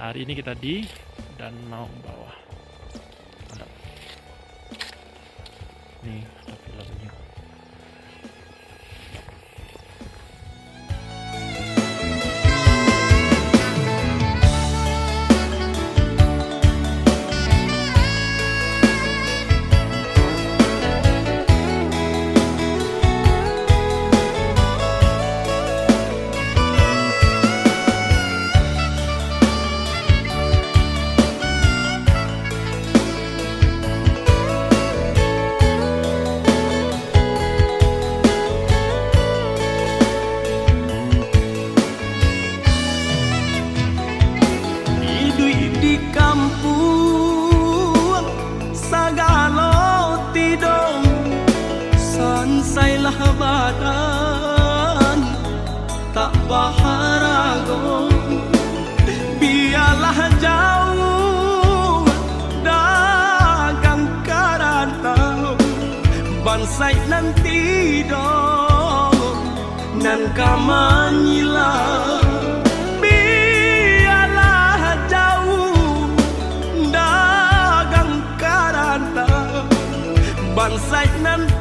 Hari ini kita di Danau Bawah. Mantap. Nih ada filmnya. Di kampung sagalo tidong sansailah badan tak baharago biarlah jauh dagang karantau bansai nanti dong nan kamanyilah bansai nan